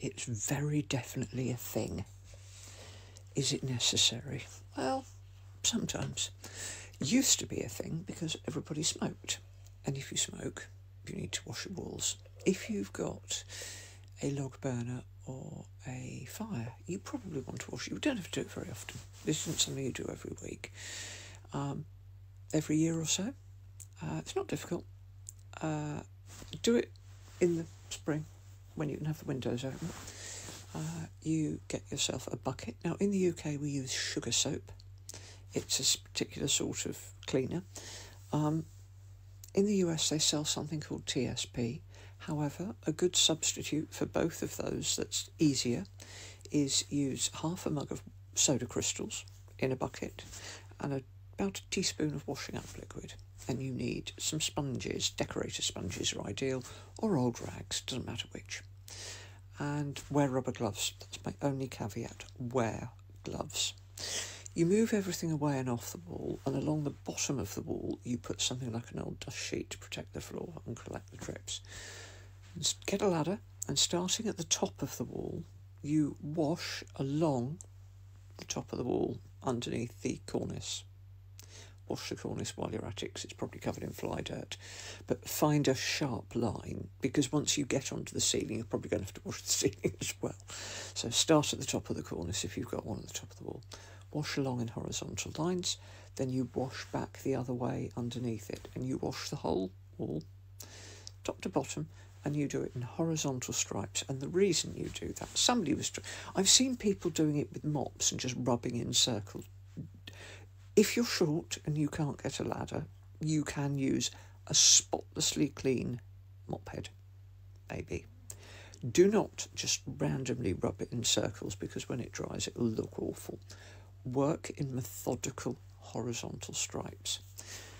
It's very definitely a thing. Is it necessary? Well, sometimes. Used to be a thing because everybody smoked. And if you smoke, you need to wash your walls. If you've got a log burner or a fire, you probably want to wash it. You don't have to do it very often. This isn't something you do every week. Every year or so. It's not difficult. Do it in the spring when you can have the windows open. You get yourself a bucket. Now, in the UK, we use sugar soap. It's a particular sort of cleaner. In the US, they sell something called TSP. However, a good substitute for both of those that's easier is use half a mug of soda crystals in a bucket and about a teaspoon of washing up liquid. And you need some sponges. Decorator sponges are ideal, or old rags, doesn't matter which. And wear rubber gloves. That's my only caveat. Wear gloves. You move everything away and off the wall, and along the bottom of the wall you put something like an old dust sheet to protect the floor and collect the drips. Get a ladder, and starting at the top of the wall, you wash along the top of the wall underneath the cornice. Wash the cornice while you're at it, because it's probably covered in fly dirt. But find a sharp line, because once you get onto the ceiling, you're probably going to have to wash the ceiling as well. So start at the top of the cornice if you've got one at the top of the wall. Wash along in horizontal lines, then you wash back the other way underneath it, and you wash the whole wall, top to bottom, and you do it in horizontal stripes. And the reason you do that, I've seen people doing it with mops and just rubbing in circles. If you're short and you can't get a ladder, you can use a spotlessly clean mop head, maybe. Do not just randomly rub it in circles, because when it dries it will look awful. Work in methodical horizontal stripes.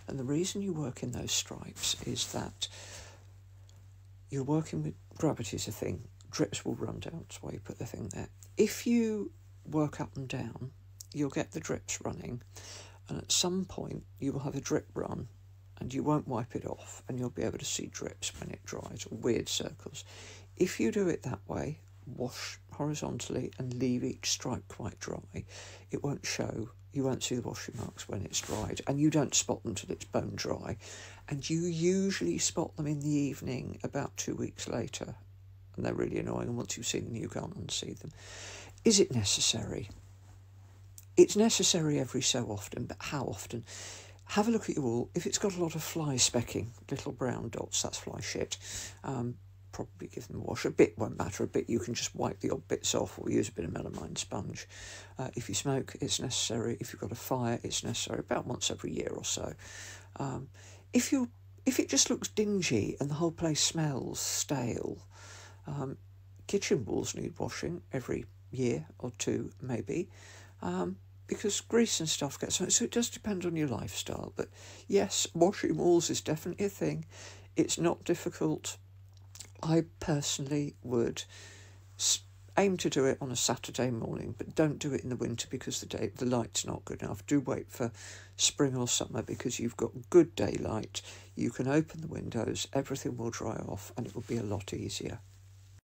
And the reason you work in those stripes is that you're working with gravity's a thing. Drips will run down, that's why you put the thing there. If you work up and down, you'll get the drips running, and at some point you will have a drip run and you won't wipe it off, and you'll be able to see drips when it dries, or weird circles. If you do it that way, wash horizontally and leave each stripe quite dry, it won't show. You won't see the washing marks when it's dried, and you don't spot them till it's bone dry, and you usually spot them in the evening about 2 weeks later, and they're really annoying, and once you've seen them you can't unsee them. Is it necessary? It's necessary every so often, but how often? Have a look at your wall. If it's got a lot of fly specking, little brown dots, that's fly shit. Probably give them a wash. A bit won't matter. A bit you can just wipe the odd bits off, or use a bit of melamine sponge. If you smoke, it's necessary. If you've got a fire, it's necessary about once every year or so. If it just looks dingy and the whole place smells stale, kitchen walls need washing every year or two, maybe. Because grease and stuff gets on it, so it does depend on your lifestyle. But yes, washing walls is definitely a thing. It's not difficult. I personally would aim to do it on a Saturday morning, but don't do it in the winter because the light's not good enough. Do wait for spring or summer, because you've got good daylight. You can open the windows, everything will dry off, and it will be a lot easier.